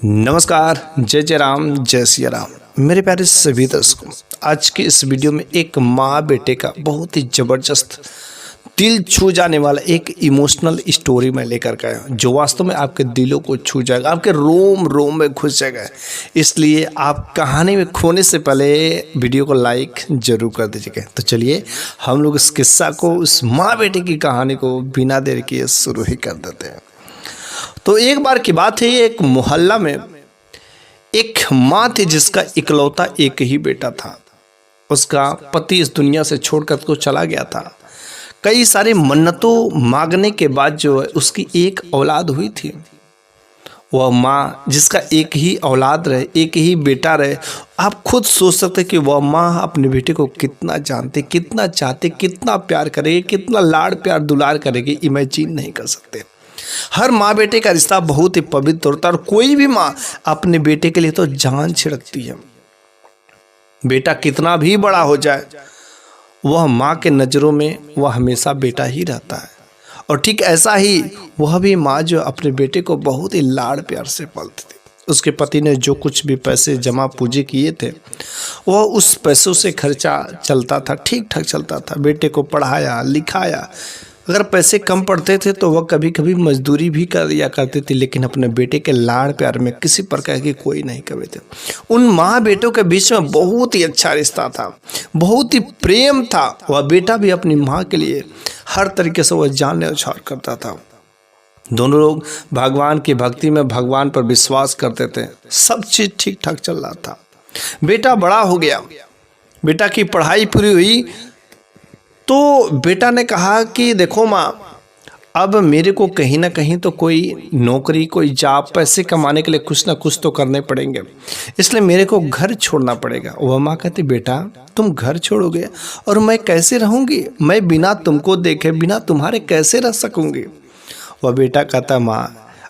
नमस्कार, जय जय राम, जय सिया राम। मेरे प्यारे सभी दर्शकों, आज की इस वीडियो में एक माँ बेटे का बहुत ही ज़बरदस्त दिल छू जाने वाला एक इमोशनल स्टोरी मैं लेकर के आया हूँ, जो वास्तव में आपके दिलों को छू जाएगा, आपके रोम रोम में घुस जाएगा। इसलिए आप कहानी में खोने से पहले वीडियो को लाइक जरूर कर दीजिएगा। तो चलिए हम लोग इस किस्सा को, उस माँ बेटे की कहानी को बिना देर किए शुरू ही कर देते हैं। तो एक बार की बात है, एक मोहल्ला में एक माँ थी जिसका इकलौता एक ही बेटा था। उसका पति इस दुनिया से छोड़कर को चला गया था। कई सारे मन्नतों मांगने के बाद जो है उसकी एक औलाद हुई थी। वह माँ जिसका एक ही औलाद रहे, एक ही बेटा रहे, आप खुद सोच सकते कि वह माँ अपने बेटे को कितना जानते, कितना चाहते, कितना प्यार करेगी, कितना लाड़ प्यार दुलार करेगी, इमेजिन नहीं कर सकते। हर माँ बेटे का रिश्ता बहुत ही पवित्र होता है और कोई भी माँ अपने बेटे के लिए तो जान छिड़कती है। बेटा कितना भी बड़ा हो जाए, वह माँ के नज़रों में वह हमेशा बेटा ही रहता है। और ठीक ऐसा ही वह भी माँ जो अपने बेटे को बहुत ही लाड़ प्यार से पालती थी। उसके पति ने जो कुछ भी पैसे जमा पूंजी किए थे, वह उस पैसों से खर्चा चलता था, ठीक ठाक चलता था। बेटे को पढ़ाया लिखाया। अगर पैसे कम पड़ते थे तो वह कभी कभी मजदूरी भी कर दिया करती थी, लेकिन अपने बेटे के लाड़ प्यार में किसी प्रकार की कोई नहीं कमी थी। उन माँ बेटों के बीच में बहुत ही अच्छा रिश्ता था, बहुत ही प्रेम था। वह बेटा भी अपनी माँ के लिए हर तरीके से वह जान न्यौछावर करता था। दोनों लोग भगवान की भक्ति में भगवान पर विश्वास करते थे। सब चीज़ ठीक ठाक चल रहा था। बेटा बड़ा हो गया, बेटा की पढ़ाई पूरी हुई तो बेटा ने कहा कि देखो माँ, अब मेरे को कहीं ना कहीं तो कोई नौकरी, कोई जॉब, पैसे कमाने के लिए कुछ ना कुछ तो करने पड़ेंगे, इसलिए मेरे को घर छोड़ना पड़ेगा। वह माँ कहती, बेटा तुम घर छोड़ोगे और मैं कैसे रहूँगी? मैं बिना तुमको देखे, बिना तुम्हारे कैसे रह सकूँगी? वह बेटा कहता, माँ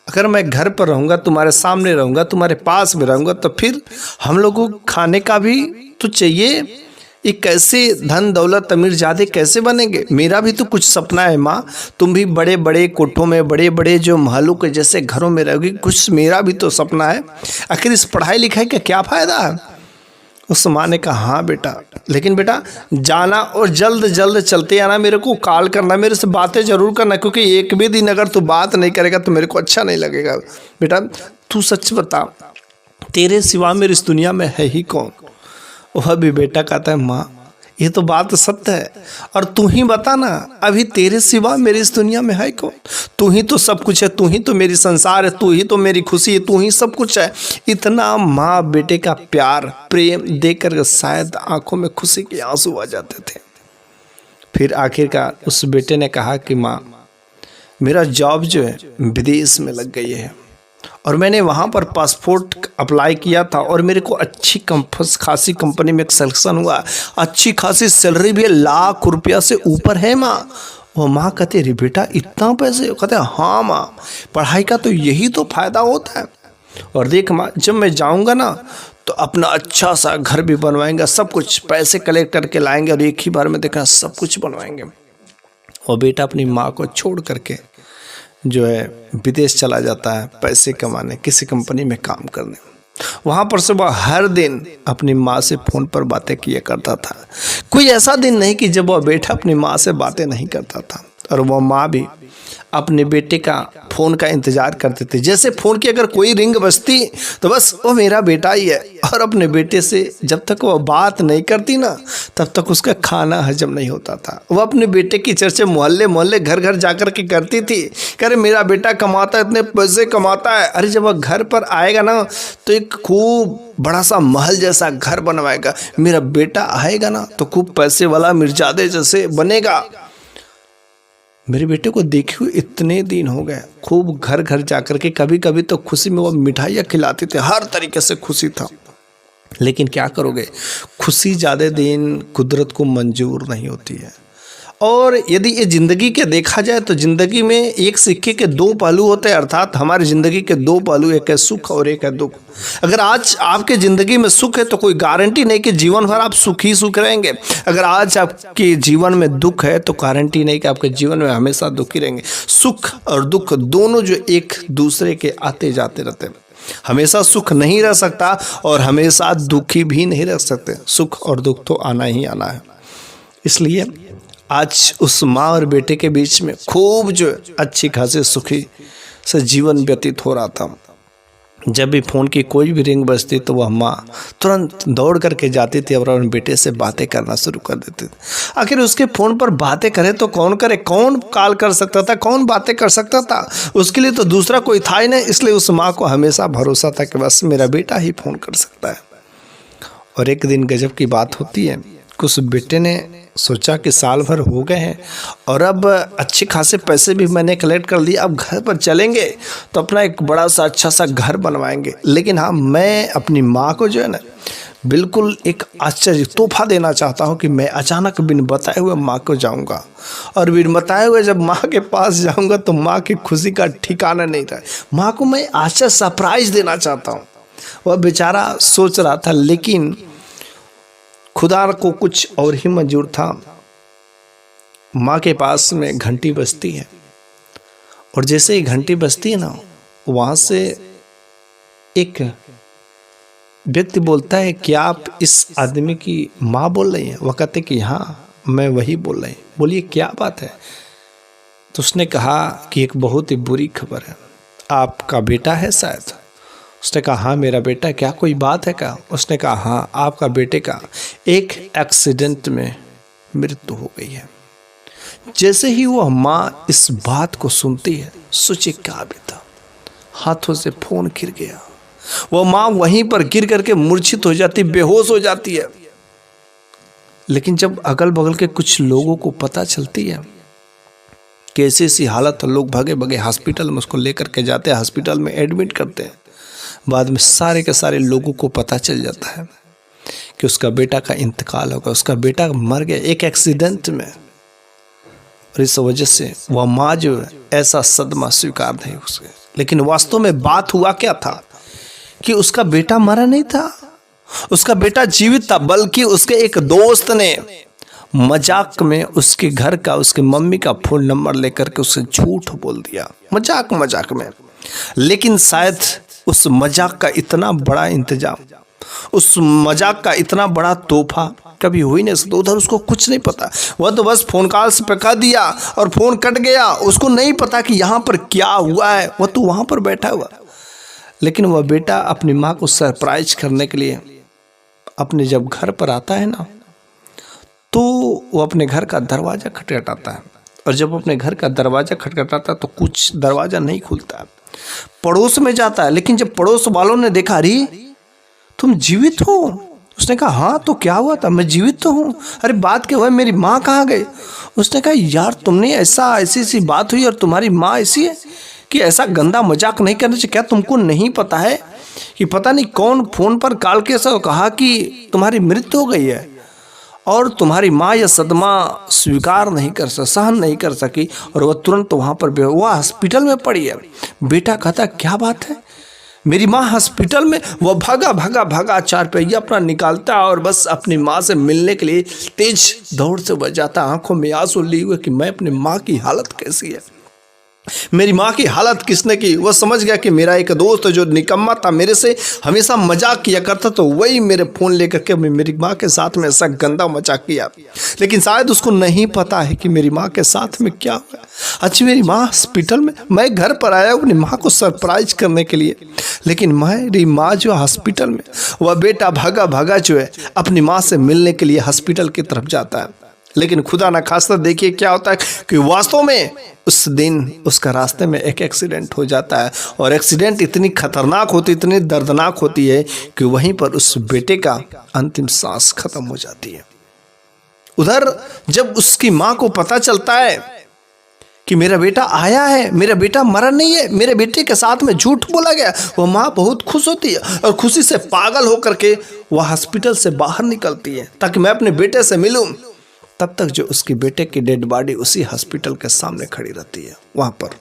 अगर मैं घर पर रहूँगा, तुम्हारे सामने रहूँगा, तुम्हारे पास में रहूँगा, तो फिर हम लोगों को खाने का भी तो चाहिए। ये कैसे धन दौलत अमीर ज़्यादा कैसे बनेंगे? मेरा भी तो कुछ सपना है माँ। तुम भी बड़े बड़े कोठों में, बड़े बड़े जो महलों के जैसे घरों में रहोगी, कुछ मेरा भी तो सपना है। आखिर इस पढ़ाई लिखाई का क्या फ़ायदा है? उस माँ ने कहा, हाँ बेटा, लेकिन बेटा जाना और जल्द जल्द चलते आना, मेरे को कॉल करना, मेरे से बातें ज़रूर करना, क्योंकि एक भी दिन अगर तू बात नहीं करेगा तो मेरे को अच्छा नहीं लगेगा। बेटा तू सच बता, तेरे सिवा मेरी इस दुनिया में है ही कौन? वह भी बेटा कहता है, माँ ये तो बात सत्य है, और तू ही बता ना, अभी तेरे सिवा मेरी इस दुनिया में है कौन? तू ही तो सब कुछ है, तू ही तो मेरी संसार है, तू ही तो मेरी खुशी है, तू ही सब कुछ है। इतना माँ बेटे का प्यार प्रेम देकर शायद आंखों में खुशी के आंसू आ जाते थे। फिर आखिरकार उस बेटे ने कहा कि माँ, मेरा जॉब जो है विदेश में लग गई है और मैंने वहाँ पर पासपोर्ट अप्लाई किया था और मेरे को अच्छी खासी कंपनी में सिलेक्शन हुआ, अच्छी खासी सैलरी भी है, ₹1,00,000 से ऊपर है माँ। वो माँ कहती, अरे बेटा इतना पैसे? कहते हाँ माँ, पढ़ाई का तो यही तो फ़ायदा होता है। और देख माँ, जब मैं जाऊँगा ना तो अपना अच्छा सा घर भी बनवाएंगे, सब कुछ पैसे कलेक्ट करके लाएंगे और एक ही बार में देखना सब कुछ बनवाएंगे। और बेटा अपनी माँ को छोड़ करके जो है विदेश चला जाता है पैसे कमाने, किसी कंपनी में काम करने। वहाँ पर से वह हर दिन अपनी माँ से फ़ोन पर बातें किया करता था। कोई ऐसा दिन नहीं कि जब वह बेटा अपनी माँ से बातें नहीं करता था। और वह माँ भी अपने बेटे का फ़ोन का इंतज़ार करते थे। जैसे फ़ोन की अगर कोई रिंग बजती तो बस वो मेरा बेटा ही है। और अपने बेटे से जब तक वह बात नहीं करती ना, तब तक उसका खाना हजम नहीं होता था। वह अपने बेटे की चर्चा मोहल्ले मोहल्ले घर घर जाकर के करती थी, अरे मेरा बेटा कमाता है, इतने पैसे कमाता है। अरे जब वह घर पर आएगा ना तो एक खूब बड़ा सा महल जैसा घर बनवाएगा। मेरा बेटा आएगा ना तो खूब पैसे वाला मिर्जादे जैसे बनेगा। मेरे बेटे को देखे हुए इतने दिन हो गए। खूब घर घर जाकर के कभी कभी तो खुशी में वो मिठाइयाँ खिलाते थे, हर तरीके से खुशी था। लेकिन क्या करोगे, खुशी ज़्यादा दिन कुदरत को मंजूर नहीं होती है। और यदि ये ज़िंदगी के देखा जाए तो ज़िंदगी में एक सिक्के के दो पहलू होते हैं, अर्थात हमारी ज़िंदगी के दो पहलू, एक है सुख और एक है दुख। अगर आज आपके ज़िंदगी में सुख है तो कोई गारंटी नहीं कि जीवन भर आप सुख ही सुख रहेंगे। अगर आज आपके जीवन में दुख है तो गारंटी नहीं कि आपके जीवन में हमेशा दुखी रहेंगे। सुख और दुख दोनों जो एक दूसरे के आते जाते रहते हैं। हमेशा सुख नहीं रह सकता और हमेशा दुखी भी नहीं रह सकते। सुख और दुख तो आना ही आना है। इसलिए आज उस माँ और बेटे के बीच में खूब जो अच्छी खासी सुखी से जीवन व्यतीत हो रहा था। जब भी फ़ोन की कोई भी रिंग बजती तो वह माँ तुरंत दौड़ करके जाती थी और अपने बेटे से बातें करना शुरू कर देती थी। आखिर उसके फ़ोन पर बातें करे तो कौन करे, कौन कॉल कर सकता था, कौन बातें कर सकता था, उसके लिए तो दूसरा कोई था ही नहीं। इसलिए उस माँ को हमेशा भरोसा था कि बस मेरा बेटा ही फ़ोन कर सकता है। और एक दिन गजब की बात होती है कि उस बेटे ने सोचा कि साल भर हो गए हैं और अब अच्छे खासे पैसे भी मैंने कलेक्ट कर लिए, अब घर पर चलेंगे तो अपना एक बड़ा सा अच्छा सा घर बनवाएंगे। लेकिन हाँ, मैं अपनी माँ को जो है ना बिल्कुल एक आश्चर्य तोहफा देना चाहता हूँ कि मैं अचानक बिन बताए हुए माँ को जाऊँगा और बिन बताए हुए जब माँ के पास जाऊँगा तो माँ की खुशी का ठिकाना नहीं रहा। माँ को मैं आश्चर्य सरप्राइज देना चाहता हूँ। वह बेचारा सोच रहा था, लेकिन खुदा को कुछ और ही मंजूर था। माँ के पास में घंटी बजती है और जैसे ही घंटी बजती है ना, वहाँ से एक व्यक्ति बोलता है, क्या आप इस आदमी की माँ बोल रही हैं? वह कहते कि हाँ, मैं वही बोल रही हूँ। बोलिए क्या बात है? तो उसने कहा कि एक बहुत ही बुरी खबर है, आपका बेटा है शायद। उसने कहा हाँ मेरा बेटा, क्या कोई बात है क्या? उसने कहा हाँ, आपका बेटे का एक एक्सीडेंट में मृत्यु हो गई है। जैसे ही वह माँ इस बात को सुनती है, सोचे क्या बेटा, हाथों से फोन गिर गया। वह माँ वहीं पर गिर करके मूर्छित हो जाती, बेहोश हो जाती है। लेकिन जब अगल बगल के कुछ लोगों को पता चलती है कि ऐसी ऐसी हालत, लोग भागे भागे हॉस्पिटल में उसको लेकर के जाते हैं, हॉस्पिटल में एडमिट करते हैं। बाद में सारे के सारे लोगों को पता चल जाता है कि उसका बेटा का इंतकाल होगा, उसका बेटा मर गया एक एक्सीडेंट में। और इस वजह से वह माँ जो है ऐसा सदमा स्वीकार नहीं उसके। लेकिन वास्तव में बात हुआ क्या था कि उसका बेटा मरा नहीं था, उसका बेटा जीवित था, बल्कि उसके एक दोस्त ने मजाक में उसके घर का, उसके मम्मी का फोन नंबर लेकर के उसे झूठ बोल दिया, मजाक मजाक में। लेकिन शायद उस मजाक का इतना बड़ा इंतजाम, उस मजाक का इतना बड़ा तोहफा कभी हो ही नहीं सकता। उधर उसको कुछ नहीं पता, वह तो बस फोन कॉल से पका दिया और फोन कट गया। उसको नहीं पता कि यहाँ पर क्या हुआ है, वह तो वहाँ पर बैठा हुआ। लेकिन वह बेटा अपनी माँ को सरप्राइज करने के लिए अपने जब घर पर आता है ना, तो वो अपने घर का दरवाज़ा खटखटाता है। और जब अपने घर का दरवाज़ा खटखटाता है तो कुछ दरवाज़ा नहीं खुलता है। पड़ोस में जाता है, लेकिन जब पड़ोस वालों ने देखा, अरे तुम जीवित हो? उसने कहा हाँ, तो क्या हुआ था? मैं जीवित तो हूँ। अरे बात क्या हुआ, मेरी माँ कहाँ गई? उसने कहा यार, तुमने ऐसी बात हुई और तुम्हारी माँ ऐसी है कि ऐसा गंदा मजाक नहीं करना चाहिए। क्या तुमको नहीं पता है कि पता नहीं कौन फोन पर कॉल के ऐसा कहा कि तुम्हारी मृत्यु हो गई है और तुम्हारी माँ यह सदमा स्वीकार नहीं कर सकी, सहन नहीं कर सकी और वह तुरंत वहाँ पर वह हॉस्पिटल में पड़ी है। बेटा कहता क्या बात है, मेरी माँ हॉस्पिटल में? वह भागा भागा भागा 4 पहिया अपना निकालता और बस अपनी माँ से मिलने के लिए तेज दौड़ से वह जाता, आंखों में आंसू लिए हुए कि मैं अपनी माँ की हालत कैसी है, मेरी माँ की हालत किसने की। वह समझ गया कि मेरा एक दोस्त जो निकम्मा था, मेरे से हमेशा मजाक किया करता, तो वही मेरे फ़ोन लेकर के मेरी माँ के साथ में ऐसा गंदा मजाक किया। लेकिन शायद उसको नहीं पता है कि मेरी माँ के साथ में क्या हुआ। अच्छा, मेरी माँ हॉस्पिटल में, मैं घर पर आया अपनी माँ को सरप्राइज करने के लिए, लेकिन मेरी माँ जो हॉस्पिटल में, वह बेटा भागा भागा जो है अपनी माँ से मिलने के लिए हॉस्पिटल की तरफ जाता है। लेकिन खुदा ना खास्ता देखिए क्या होता है कि वास्तव में उस दिन उसका रास्ते में एक एक्सीडेंट हो जाता है। और एक्सीडेंट इतनी खतरनाक होती, इतनी दर्दनाक होती है कि वहीं पर उस बेटे का अंतिम सांस खत्म हो जाती है। उधर जब उसकी माँ को पता चलता है कि मेरा बेटा आया है, मेरा बेटा मरा नहीं है, मेरे बेटे के साथ में झूठ बोला गया, वह माँ बहुत खुश होती है और खुशी से पागल होकर के वह हॉस्पिटल से बाहर निकलती है ताकि मैं अपने बेटे से मिलूं। तब तक जो उसके बेटे की डेड बॉडी उसी हॉस्पिटल के सामने खड़ी रहती है, वहां पर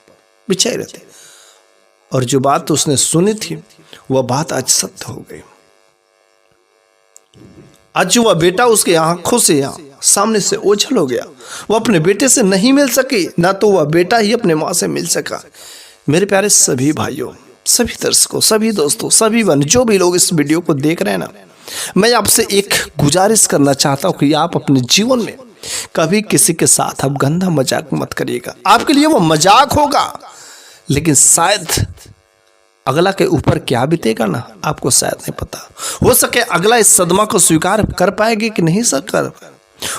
बिछाई रहती है। और जो बात उसने सुनी थी वह बात आज सत्य हो गई। आज जो वह बेटा उसके आंखों से सामने से ओझल हो गया, वह अपने बेटे से नहीं मिल सकी, ना तो वह बेटा ही अपने माँ से मिल सका। मेरे प्यारे सभी भाइयों, सभी दर्शकों, सभी दोस्तों, सभी बन जो भी लोग इस वीडियो को देख रहे हैं ना, मैं आपसे एक गुजारिश करना चाहता हूँ कि आप अपने जीवन में कभी किसी के साथ आप गंदा मजाक मत करिएगा। आपके लिए वो मजाक होगा, लेकिन शायद अगला के ऊपर क्या बीतेगा ना, आपको शायद नहीं पता। हो सके अगला इस सदमा को स्वीकार कर पाएगी कि नहीं सर कर,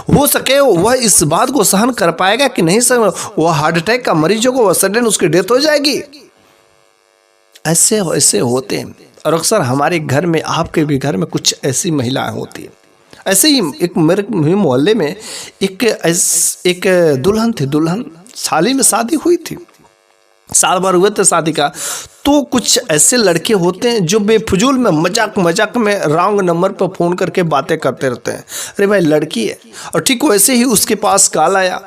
हो सके वह इस बात को सहन कर पाएगा कि नहीं सर, वह हार्ट अटैक का मरीज होगा, वह सडन उसकी डेथ हो जाएगी। ऐसे होते हैं। और अक्सर हमारे घर में, आपके भी घर में कुछ ऐसी महिलाएं होती हैं। ऐसे ही एक मेरे मोहल्ले में एक दुल्हन थी, दुल्हन साली में शादी हुई थी, साल भर हुए थे शादी का। तो कुछ ऐसे लड़के होते हैं जो बेफजूल में मजाक में रॉन्ग नंबर पर फ़ोन करके बातें करते रहते हैं। अरे भाई लड़की है। और ठीक वैसे ही उसके पास कॉल आया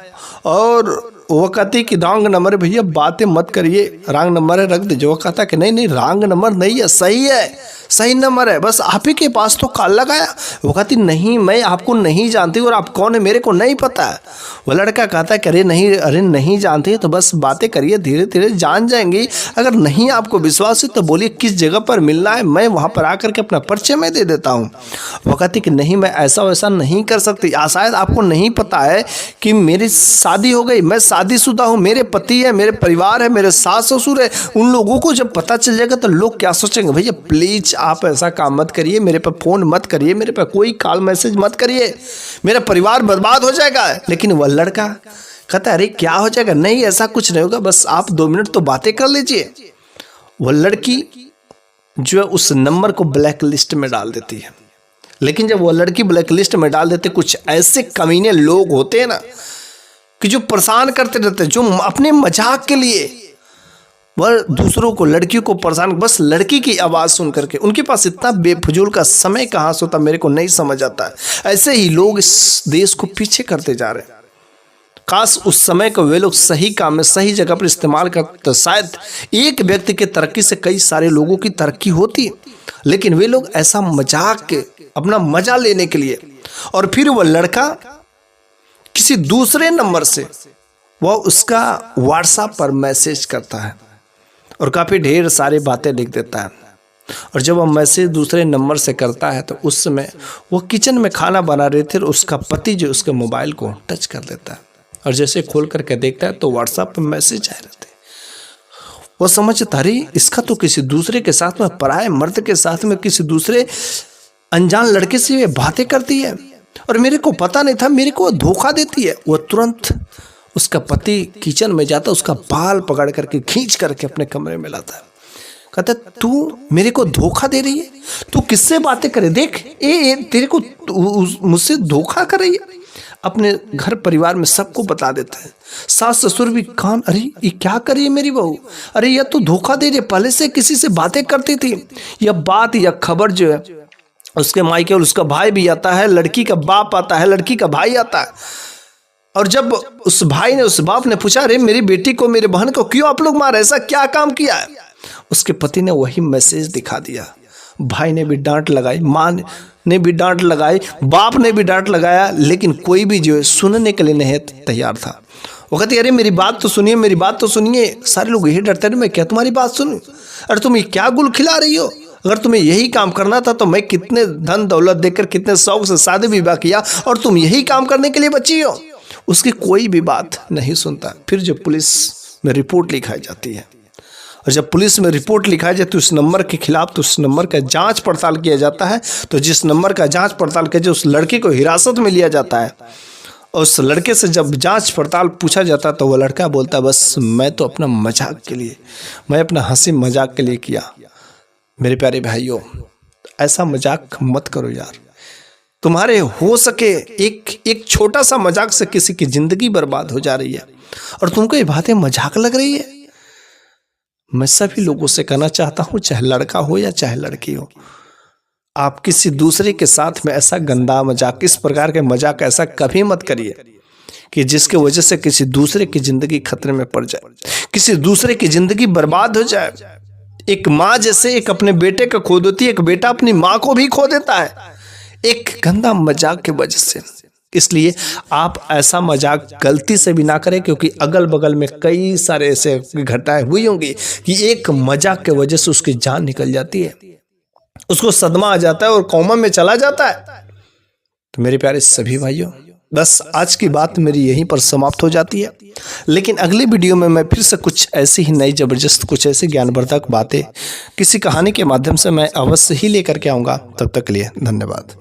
और वो कहती कि रॉन्ग नंबर है भैया, बातें मत करिए, रॉन्ग नंबर है रख दीजिए। वो कहता कि नहीं रॉन्ग नंबर नहीं है, सही है, सही नंबर है, बस आप ही के पास तो कॉल लगाया। वो कहती नहीं मैं आपको नहीं जानती और आप कौन है मेरे को नहीं पता है। वो लड़का कहता है कि अरे नहीं जानती तो बस बातें करिए, धीरे धीरे जान जाएंगी। अगर नहीं आपको विश्वास है तो बोलिए किस जगह पर मिलना है, मैं वहाँ पर आकर के अपना परिचय मैं दे देता हूँ। वो कहती कि नहीं मैं ऐसा वैसा नहीं कर सकती, शायद आपको नहीं पता है कि मेरी शादी हो गई, मैं शादीशुदा हूँ, मेरे पति है, मेरे परिवार है, मेरे सास ससुर है। उन लोगों को जब पता चल जाएगा तो लोग क्या सोचेंगे। भैया प्लीज आप ऐसा काम मत करिए, मेरे पर फोन मत करिए, मेरे पर कोई कॉल मैसेज मत करिए, मेरा परिवार बर्बाद हो जाएगा। लेकिन वह लड़का कहता अरे क्या हो जाएगा, नहीं ऐसा कुछ नहीं होगा, बस आप 2 मिनट तो बातें कर लीजिए। वह लड़की जो है उस नंबर को ब्लैक लिस्ट में डाल देती है। लेकिन जब वह लड़की ब्लैक लिस्ट में डाल देते, कुछ ऐसे कमीने लोग होते हैं ना कि जो परेशान करते रहते हैं, जो अपने मजाक के लिए वह दूसरों को, लड़कियों को परेशान, बस लड़की की आवाज़ सुन करके। उनके पास इतना बेफजूल का समय कहाँ से होता मेरे को नहीं समझ आता है। ऐसे ही लोग इस देश को पीछे करते जा रहे हैं। काश उस समय को वे लोग सही काम में सही जगह पर इस्तेमाल करते तो शायद एक व्यक्ति के तरक्की से कई सारे लोगों की तरक्की होती। लेकिन वे लोग ऐसा मजाक के अपना मजा लेने के लिए, और फिर वह लड़का किसी दूसरे नंबर से वह उसका व्हाट्सएप पर मैसेज करता है और काफ़ी ढेर सारी बातें लिख देता है। और जब वह मैसेज दूसरे नंबर से करता है तो उस समय वो किचन में खाना बना रहे थे और उसका पति जो उसके मोबाइल को टच कर लेता है और जैसे खोल करके देखता है तो व्हाट्सएप पर मैसेज आए रहते। वो समझता अरे इसका तो किसी दूसरे के साथ में, पराये मर्द के साथ में, किसी दूसरे अनजान लड़के से ये बातें करती है और मेरे को पता नहीं था, मेरे को धोखा देती है। वो तुरंत उसका पति किचन में जाता, उसका बाल पकड़ करके खींच करके अपने कमरे में लाता है। कहता तू मेरे को धोखा दे रही है, तू किससे बातें करे, देख तेरे को मुझसे धोखा कर रही है। अपने घर परिवार में सबको बता देता है। सास ससुर भी कान, अरे ये क्या कर रही है मेरी बहू, अरे यह तो धोखा दे रही है, पहले से किसी से बातें करती थी। यह बात या खबर जो है उसके मायके, और उसका भाई भी आता है, लड़की का बाप आता है, लड़की का भाई आता है। और जब उस भाई ने, उस बाप ने पूछा अरे मेरी बेटी को, मेरी बहन को क्यों आप लोग मारे, ऐसा क्या काम किया है, उसके पति ने वही मैसेज दिखा दिया। भाई ने भी डांट लगाई, माँ ने भी डांट लगाई, बाप ने भी डांट लगाया, लेकिन कोई भी जो है सुनने के लिए नहीं तैयार था। वो कहती अरे मेरी बात तो सुनिए, मेरी बात तो सुनिए। सारे लोग यही डरते हैं मैं क्या तुम्हारी बात सुनूं, अरे तुम ये क्या गुल खिला रही हो, अगर तुम्हें यही काम करना था तो मैं कितने धन दौलत देकर, कितने शौक से शादी विवाह किया और तुम यही काम करने के लिए बची हो। उसकी कोई भी बात नहीं सुनता। फिर जब पुलिस में रिपोर्ट लिखाई जाती है और जब पुलिस में रिपोर्ट लिखाई जाती है उस नंबर के खिलाफ, तो उस नंबर का जांच पड़ताल किया जाता है। तो जिस नंबर का जांच पड़ताल किया जो उस लड़के को हिरासत में लिया जाता है, और उस लड़के से जब जांच पड़ताल पूछा जाता है तो वो लड़का बोलता है बस मैं तो अपना मजाक के लिए, मैं अपना हंसी मजाक के लिए किया। मेरे प्यारे भाइयों, ऐसा मजाक मत करो यार। तुम्हारे हो सके एक छोटा सा मजाक से किसी की जिंदगी बर्बाद हो जा रही है और तुमको ये बातें मजाक लग रही है। मैं सभी लोगों से कहना चाहता हूं, चाहे लड़का हो या चाहे लड़की हो, आप किसी दूसरे के साथ में ऐसा गंदा मजाक, इस प्रकार के मजाक ऐसा कभी मत करिए कि जिसके वजह से किसी दूसरे की जिंदगी खतरे में पड़ जाए, किसी दूसरे की जिंदगी बर्बाद हो जाए। एक माँ जैसे एक अपने बेटे को खो देती है, एक बेटा अपनी माँ को भी खो देता है एक गंदा मजाक की वजह से। इसलिए आप ऐसा मजाक गलती से भी ना करें, क्योंकि अगल बगल में कई सारे ऐसे घटनाएं हुई होंगी कि एक मजाक के वजह से उसकी जान निकल जाती है, उसको सदमा आ जाता है और कोमा में चला जाता है। तो मेरे प्यारे सभी भाइयों, बस आज की बात मेरी यहीं पर समाप्त हो जाती है। लेकिन अगली वीडियो में मैं फिर से कुछ ऐसी ही नई जबरदस्त, कुछ ऐसी ज्ञानवर्धक बातें किसी कहानी के माध्यम से मैं अवश्य ही लेकर के आऊँगा। तब तक के लिए धन्यवाद।